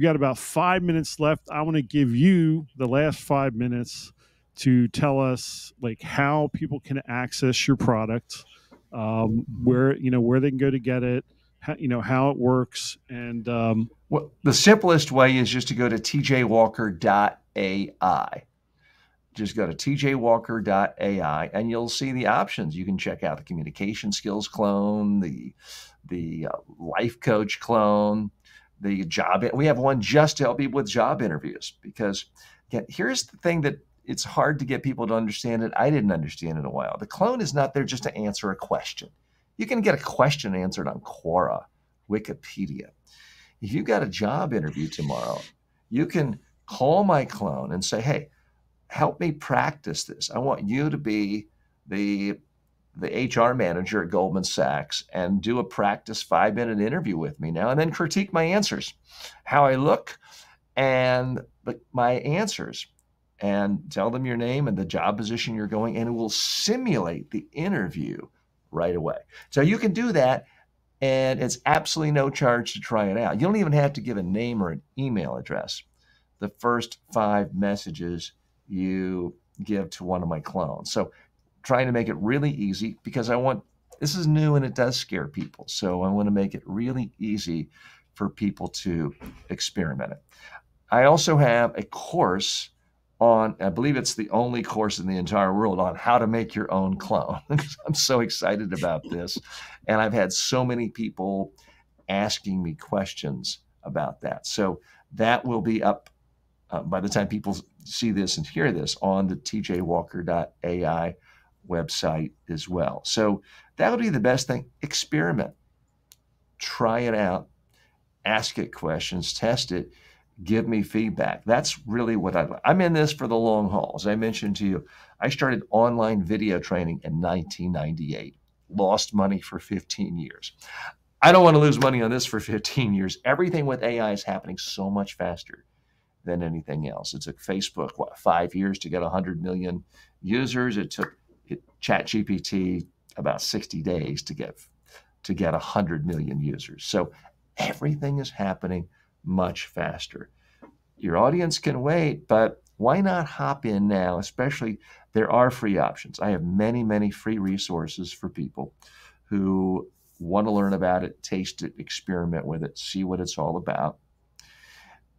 got about 5 minutes left. I want to give you the last 5 minutes to tell us like how people can access your product, where they can go to get it, how it works, and Well, the simplest way is just to go to tjwalker.ai. Just go to tjwalker.ai and you'll see the options. You can check out the communication skills clone, the life coach clone, the job. We have one just to help people with job interviews, because again, here's the thing that it's hard to get people to understand it. I didn't understand it in a while. The clone is not there just to answer a question. You can get a question answered on Quora, Wikipedia. If you've got a job interview tomorrow, you can call my clone and say, hey, help me practice this. I want you to be the HR manager at Goldman Sachs and do a practice 5-minute interview with me now, and then critique my answers, how I look and my answers, and tell them your name and the job position you're going, and it will simulate the interview right away. So you can do that, and it's absolutely no charge to try it out. You don't even have to give a name or an email address. The first 5 messages you give to one of my clones. So trying to make it really easy, because this is new and it does scare people. So I want to make it really easy for people to experiment it. I also have a course on, I believe it's the only course in the entire world, on how to make your own clone. I'm so excited about this. And I've had so many people asking me questions about that. So that will be up by the time people see this and hear this on the tjwalker.ai website as well. So that would be the best thing. Experiment. Try it out. ask it questions, test it, give me feedback. That's really what I'm in this for the long haul. As I mentioned to you, I started online video training in 1998, lost money for 15 years. I don't want to lose money on this for 15 years. Everything with AI is happening so much faster than anything else. It took Facebook, 5 years to get 100 million users. It took ChatGPT about 60 days to get 100 million users. So everything is happening much faster. Your audience can wait, but why not hop in now? Especially, there are free options. I have many, many free resources for people who want to learn about it, taste it, experiment with it, see what it's all about.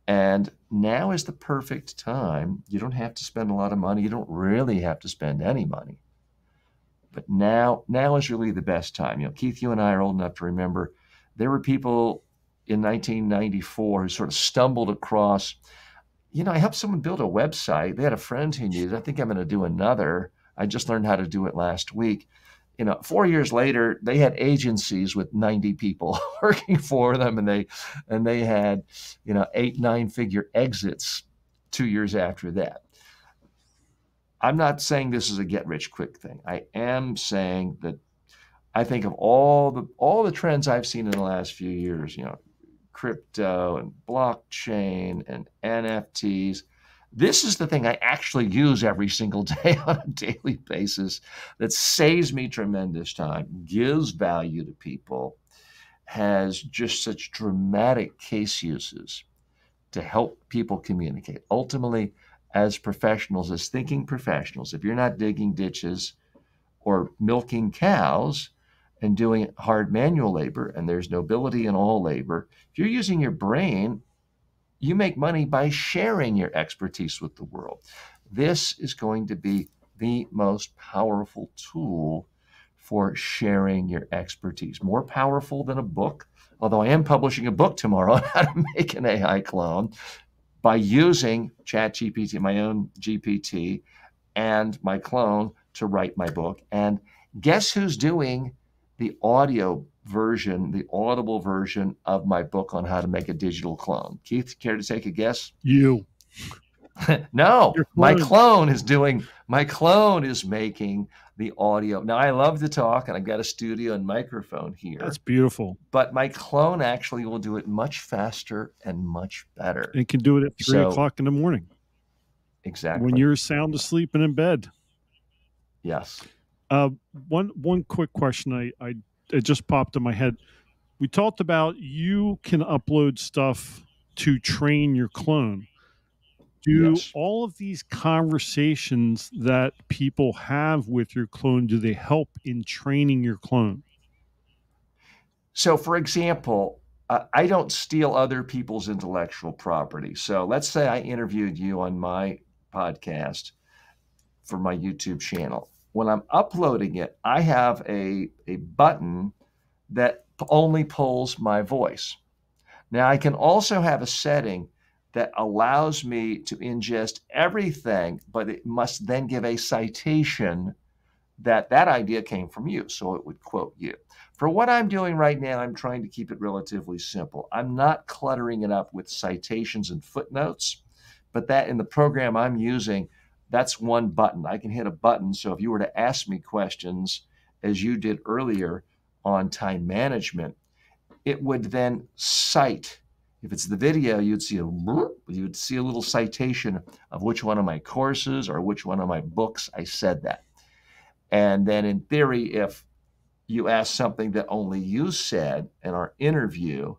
And now is the perfect time. You don't have to spend a lot of money. You don't really have to spend any money. But now is really the best time. Keith, you and I are old enough to remember there were people in 1994 who sort of stumbled across, I helped someone build a website. They had a friend who needed it. I think I'm going to do another. I just learned how to do it last week. 4 years later, they had agencies with 90 people working for them, and they had, 8-9-figure exits 2 years after that. I'm not saying this is a get-rich-quick thing. I am saying that I think of all the trends I've seen in the last few years, crypto and blockchain and NFTs. This is the thing I actually use every single day on a daily basis that saves me tremendous time, gives value to people, has just such dramatic case uses to help people communicate. Ultimately, as professionals, as thinking professionals, if you're not digging ditches or milking cows and doing hard manual labor, and there's nobility in all labor, if you're using your brain, you make money by sharing your expertise with the world. This is going to be the most powerful tool for sharing your expertise. More powerful than a book, although I am publishing a book tomorrow on how to make an AI clone by using ChatGPT, my own GPT, and my clone to write my book. And guess who's doing the audio version, the audible version of my book on how to make a digital clone? Keith, care to take a guess? You. No, Your my clone. clone is making the audio. Now, I love to talk, and I've got a studio and microphone here. That's beautiful. But my clone actually will do it much faster and much better. It can do it at 3 o'clock in the morning. Exactly. When you're sound asleep and in bed. Yes. One quick question it just popped in my head. We talked about you can upload stuff to train your clone. Do Yes. all of these conversations that people have with your clone, do they help in training your clone? So, for example, I don't steal other people's intellectual property. So let's say I interviewed you on my podcast for my YouTube channel. When I'm uploading it, I have a button that only pulls my voice. Now, I can also have a setting that allows me to ingest everything, but it must then give a citation that idea came from you, so it would quote you. For what I'm doing right now, I'm trying to keep it relatively simple. I'm not cluttering it up with citations and footnotes, but that in the program I'm using, that's one button. I can hit a button, so if you were to ask me questions, as you did earlier on time management, it would then cite. If it's the video, you'd see a little citation of which one of my courses or which one of my books I said that. And then in theory, if you ask something that only you said in our interview,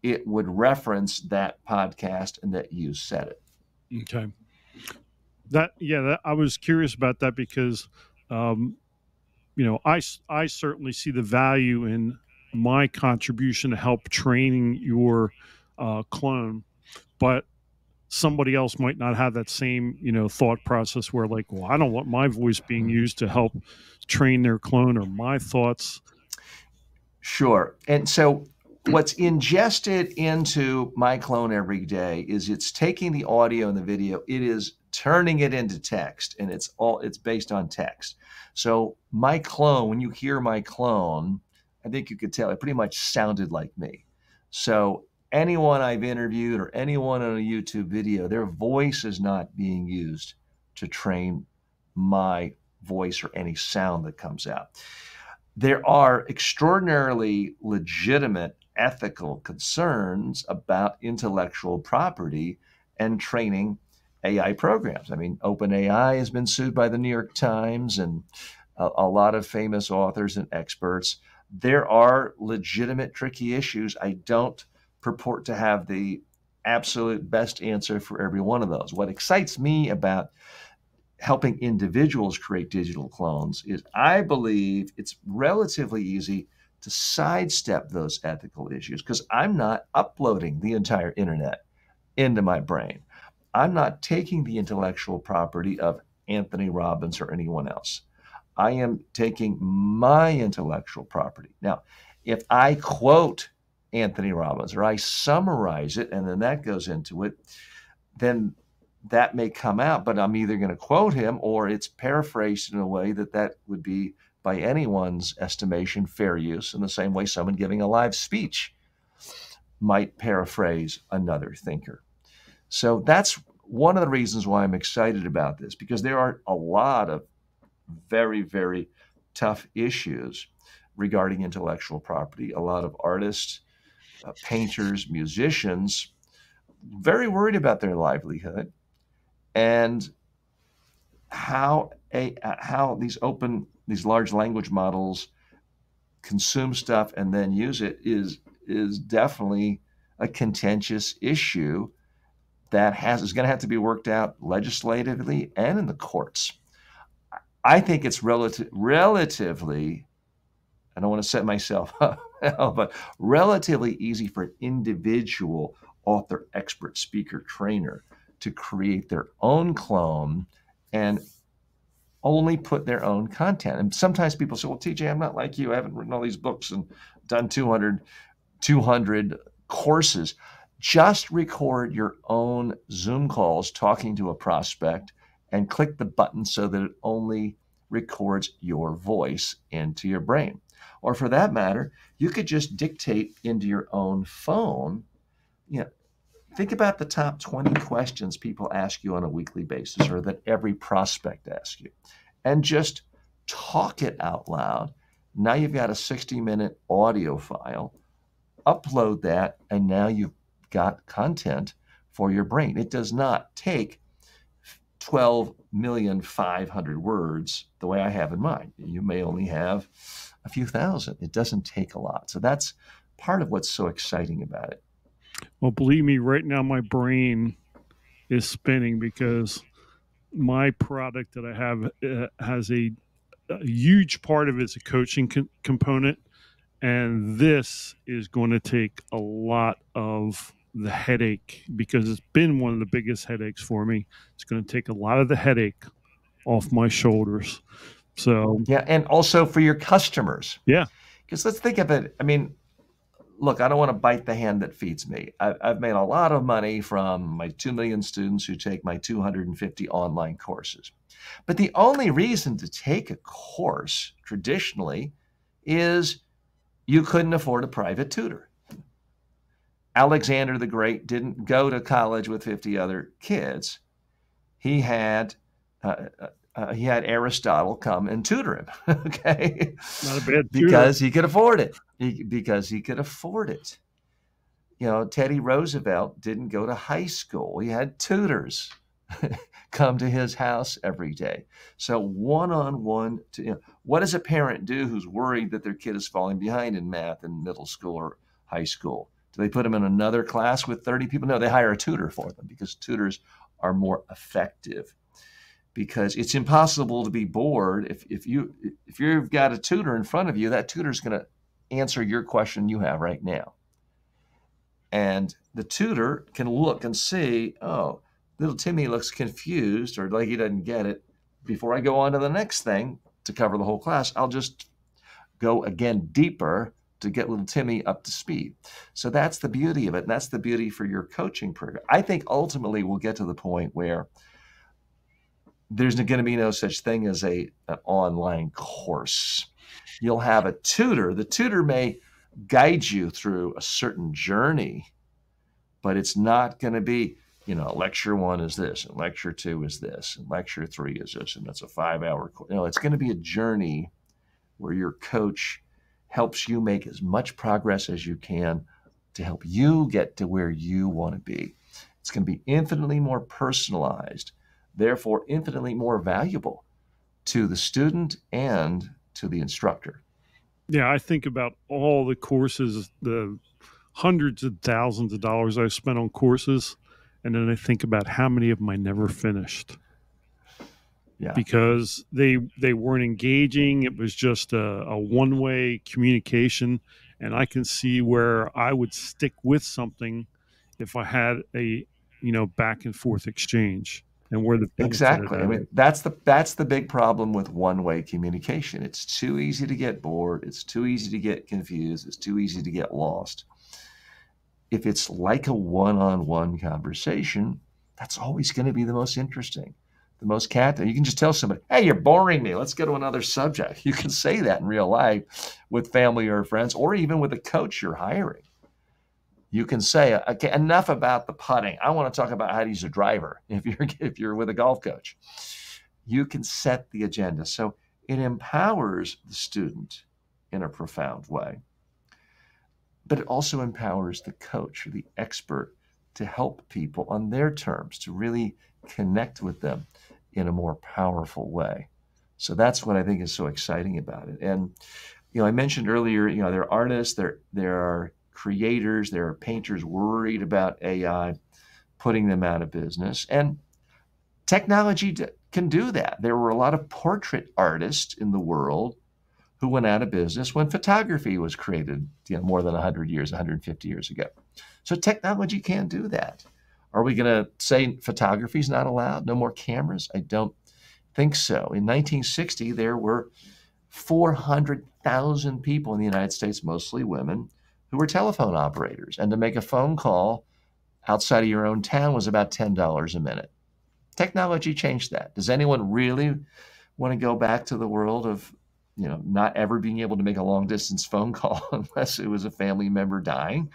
it would reference that podcast and that you said it. Okay. I was curious about that because, I certainly see the value in my contribution to help training your clone, but somebody else might not have that same, thought process where like, well, I don't want my voice being used to help train their clone or my thoughts. Sure. And so what's ingested into my clone every day is it's taking the audio and the video, it is turning it into text, and it's based on text. So my clone, when you hear my clone, I think you could tell it pretty much sounded like me. So anyone I've interviewed or anyone on a YouTube video, their voice is not being used to train my voice or any sound that comes out. There are extraordinarily legitimate ethical concerns about intellectual property and training AI programs. I mean, OpenAI has been sued by the New York Times and a lot of famous authors and experts. There are legitimate, tricky issues. I don't purport to have the absolute best answer for every one of those. What excites me about helping individuals create digital clones is I believe it's relatively easy to sidestep those ethical issues because I'm not uploading the entire internet into my brain. I'm not taking the intellectual property of Anthony Robbins or anyone else. I am taking my intellectual property. Now, if I quote Anthony Robbins or I summarize it and then that goes into it, then that may come out, but I'm either going to quote him or it's paraphrased in a way that would be, by anyone's estimation, fair use, in the same way someone giving a live speech might paraphrase another thinker. So that's one of the reasons why I'm excited about this, because there are a lot of very, very tough issues regarding intellectual property. A lot of artists, painters, musicians, very worried about their livelihood and how these large language models consume stuff and then use it is definitely a contentious issue that is going to have to be worked out legislatively and in the courts. I think it's relatively, I don't want to set myself up, but relatively easy for an individual author, expert, speaker, trainer to create their own clone and only put their own content. And sometimes people say, well, TJ, I'm not like you. I haven't written all these books and done 200 courses. Just record your own Zoom calls talking to a prospect and click the button so that it only records your voice into your brain. Or for that matter, you could just dictate into your own phone. Think about the top 20 questions people ask you on a weekly basis or that every prospect asks you, and just talk it out loud. Now you've got a 60-minute audio file, upload that, and now you've got content for your brain. It does not take 12,500,000 words the way I have in mind. You may only have a few thousand. It doesn't take a lot. So that's part of what's so exciting about it. Well, believe me, right now my brain is spinning because my product that I have has a huge part of it's a coaching component, and this is going to take a lot of the headache because it's been one of the biggest headaches for me. It's going to take a lot of the headache off my shoulders. So yeah, and also for your customers. Yeah, because let's think of it. I mean, look, I don't want to bite the hand that feeds me. I've made a lot of money from my 2 million students who take my 250 online courses. But the only reason to take a course traditionally is you couldn't afford a private tutor. Alexander the Great didn't go to college with 50 other kids. He had Aristotle come and tutor him, okay? Not a bad tutor. Because he could afford it. Because he could afford it. Teddy Roosevelt didn't go to high school. He had tutors come to his house every day. So one-on-one, what does a parent do who's worried that their kid is falling behind in math in middle school or high school? Do they put them in another class with 30 people? No, they hire a tutor for them because tutors are more effective. Because it's impossible to be bored if you've got a tutor in front of you. That tutor is going to answer your question you have right now, and the tutor can look and see, oh, little Timmy looks confused or like he doesn't get it. Before I go on to the next thing to cover the whole class, I'll just go again deeper to get little Timmy up to speed. So that's the beauty of it, and that's the beauty for your coaching program. I think ultimately we'll get to the point where there's going to be no such thing as an online course. You'll have a tutor. The tutor may guide you through a certain journey but it's not going to be, lecture 1 is this, and lecture 2 is this, and lecture 3 is this, and that's a 5-hour course. It's going to be a journey where your coach helps you make as much progress as you can to help you get to where you want to be. It's going to be infinitely more personalized, therefore infinitely more valuable to the student and to the instructor. Yeah, I think about all the courses, the hundreds of thousands of dollars I've spent on courses, and then I think about how many of them I never finished. Yeah. Because they weren't engaging. It was just a one-way communication, and I can see where I would stick with something if I had a back and forth exchange, and where the benefit of Exactly. I that mean, is. that's the big problem with one-way communication. It's too easy to get bored. It's too easy to get confused. It's too easy to get lost. If it's like a one-on-one conversation, that's always going to be the most interesting, the most captivating. You can just tell somebody, "Hey, you're boring me. Let's go to another subject." You can say that in real life with family or friends, or even with a coach you're hiring. You can say, "Okay, enough about the putting. I want to talk about how to use a driver." If you're with a golf coach, you can set the agenda. So it empowers the student in a profound way, but it also empowers the coach or the expert to help people on their terms, to really connect with them in a more powerful way. So that's what I think is so exciting about it. And I mentioned earlier, there are artists, there are creators, there are painters worried about AI putting them out of business. And technology can do that. There were a lot of portrait artists in the world who went out of business when photography was created, more than 100 years, 150 years ago. So technology can do that. Are we going to say photography is not allowed? No more cameras? I don't think so. In 1960, there were 400,000 people in the United States, mostly women, who were telephone operators. And to make a phone call outside of your own town was about $10 a minute. Technology changed that. Does anyone really want to go back to the world of, not ever being able to make a long distance phone call unless it was a family member dying?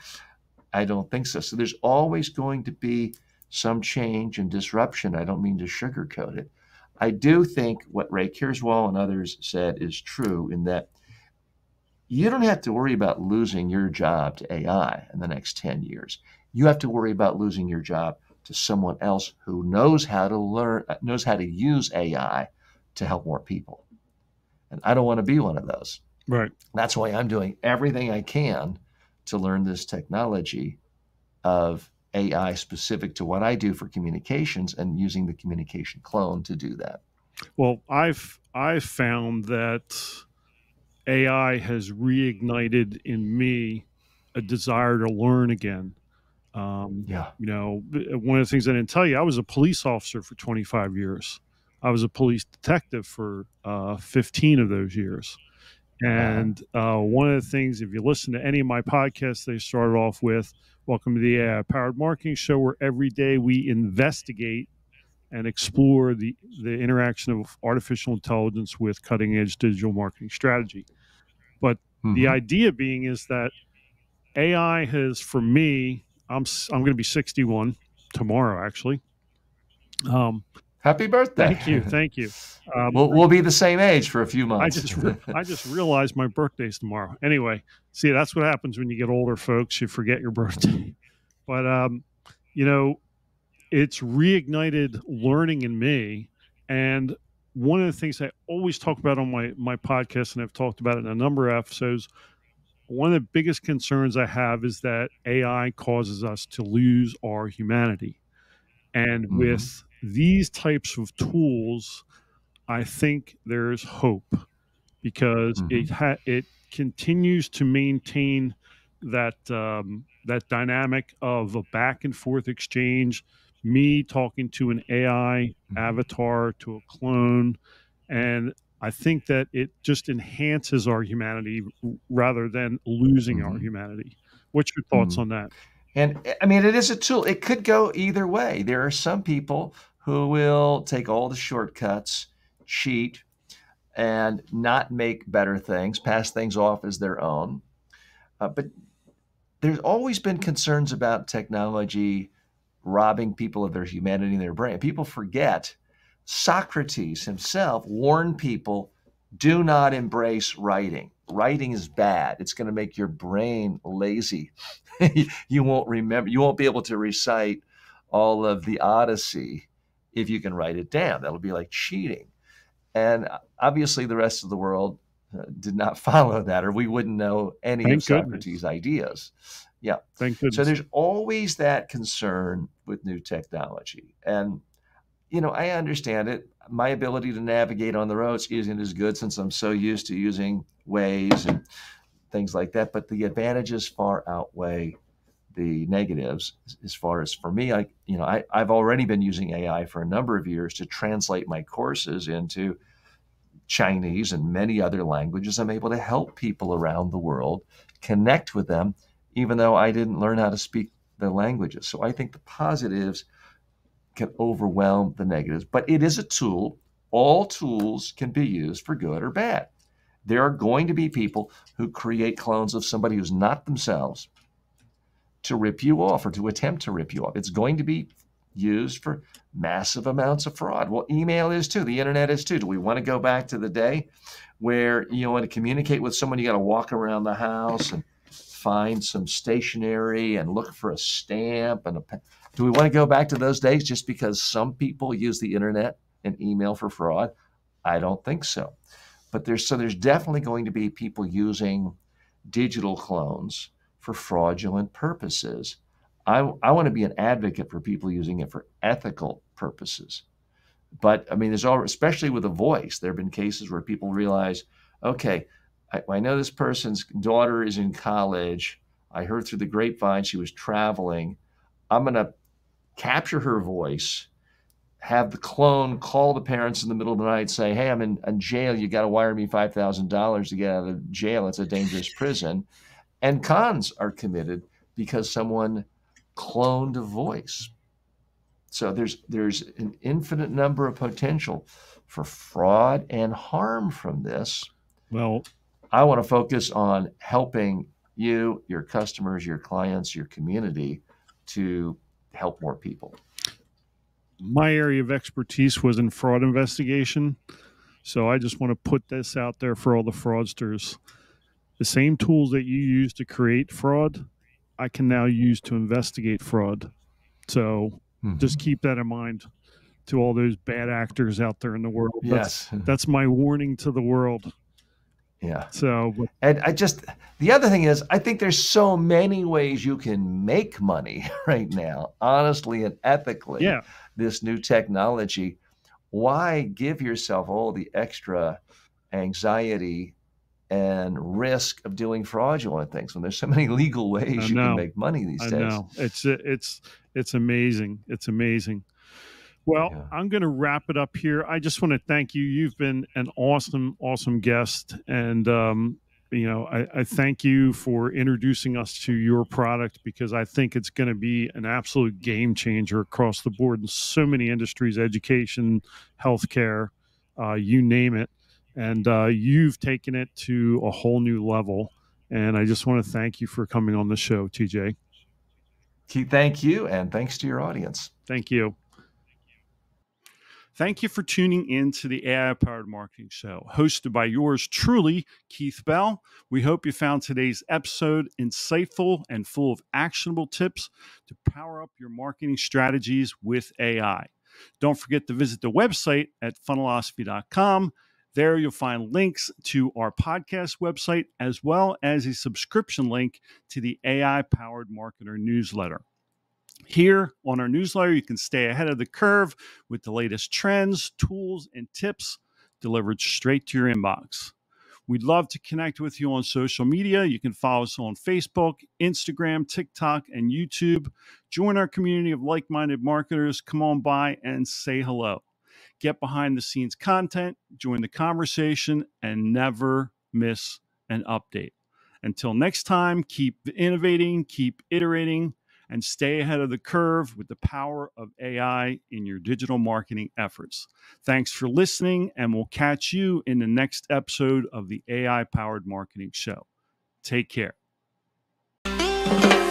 I don't think so. So there's always going to be some change and disruption. I don't mean to sugarcoat it. I do think what Ray Kurzweil and others said is true, in that you don't have to worry about losing your job to AI in the next 10 years. You have to worry about losing your job to someone else who knows how to use AI to help more people. And I don't want to be one of those. Right. That's why I'm doing everything I can to learn this technology of AI specific to what I do for communications, and using the communication clone to do that. Well, I've found that AI has reignited in me a desire to learn again. Yeah. One of the things I didn't tell you, I was a police officer for 25 years. I was a police detective for 15 of those years. And one of the things, if you listen to any of my podcasts, they started off with, "Welcome to the AI Powered Marketing Show, where every day we investigate and explore the interaction of artificial intelligence with cutting edge digital marketing strategy." But the idea being is that AI has, for me, I'm going to be 61 tomorrow, actually. Happy birthday! Thank you. We'll be the same age for a few months. I just realized my birthday's tomorrow. Anyway, see, that's what happens when you get older, folks. You forget your birthday. But it's reignited learning in me. And one of the things I always talk about on my podcast, and I've talked about it in a number of episodes, one of the biggest concerns I have is that AI causes us to lose our humanity. And with these types of tools, I think there's hope, because it continues to maintain that that dynamic of a back and forth exchange, me talking to an AI avatar, to a clone, and I think that it just enhances our humanity rather than losing our humanity. What's your thoughts on that? And I mean, it is a tool. It could go either way. There are some people who will take all the shortcuts, cheat, and not make better things, pass things off as their own. But there's always been concerns about technology robbing people of their humanity and their brain. People forget Socrates himself warned people, do not embrace writing. Writing is bad. It's going to make your brain lazy. You won't remember, you won't be able to recite all of the Odyssey if you can write it down. That'll be like cheating. And obviously the rest of the world did not follow that, or we wouldn't know any Thank of Socrates' ideas. Yeah. Thank So goodness. there's always that concern with new technology. And, you know, I understand it. My ability to navigate on the roads isn't as good since I'm so used to using Waze and things like that. But the advantages far outweigh the negatives. As far as for me, I've already been using AI for a number of years to translate my courses into Chinese and many other languages. I'm able to help people around the world connect with them, even though I didn't learn how to speak the languages. So I think the positives can overwhelm the negatives, but it is a tool. All tools can be used for good or bad. There are going to be people who create clones of somebody who's not themselves to rip you off or to attempt to rip you off. It's going to be used for massive amounts of fraud. Well, email is too. The internet is too. Do we want to go back to the day where you want to communicate with someone, you got to walk around the house and find some stationery and look for a stamp and do we want to go back to those days just because some people use the internet and email for fraud? I don't think so. But there's definitely going to be people using digital clones for fraudulent purposes. I want to be an advocate for people using it for ethical purposes. But I mean, especially with a voice, there have been cases where people realize, okay, I know this person's daughter is in college. I heard through the grapevine she was traveling. I'm going to capture her voice, have the clone call the parents in the middle of the night, say, hey, I'm in jail. You got to wire me $5,000 to get out of jail. It's a dangerous prison. And cons are committed because someone cloned a voice. So there's an infinite number of potential for fraud and harm from this. Well, I want to focus on helping you, your customers, your clients, your community to help more people. my area of expertise was in fraud investigation. So I just want to put this out there for all the fraudsters. The same tools that you use to create fraud, I can now use to investigate fraud. So just keep that in mind to all those bad actors out there in the world. Yes. That's my warning to the world. Yeah. So, and the other thing is, I think there's so many ways you can make money right now, honestly and ethically. Yeah. This new technology, why give yourself all the extra anxiety and risk of doing fraudulent things when there's so many legal ways you can make money these days? I know. It's amazing. It's amazing. Well, yeah. I'm going to wrap it up here. I just want to thank you. You've been an awesome, awesome guest. And, I thank you for introducing us to your product because I think it's going to be an absolute game changer across the board in so many industries, education, healthcare, you name it. And you've taken it to a whole new level. And I just want to thank you for coming on the show, TJ. Keith, thank you. And thanks to your audience. Thank you. Thank you for tuning in to the AI-Powered Marketing Show, hosted by yours truly, Keith Bell. We hope you found today's episode insightful and full of actionable tips to power up your marketing strategies with AI. Don't forget to visit the website at funnelosophy.com. There you'll find links to our podcast website, as well as a subscription link to the AI-Powered Marketer newsletter. Here on our newsletter, you can stay ahead of the curve with the latest trends, tools, and tips delivered straight to your inbox. We'd love to connect with you on social media. You can follow us on Facebook, Instagram, TikTok, and YouTube. Join our community of like-minded marketers. Come on by and say hello. Get behind-the-scenes content, join the conversation, and never miss an update. Until next time, keep innovating, keep iterating, and stay ahead of the curve with the power of AI in your digital marketing efforts. Thanks for listening, and we'll catch you in the next episode of the AI-Powered Marketing Show. Take care. Bye.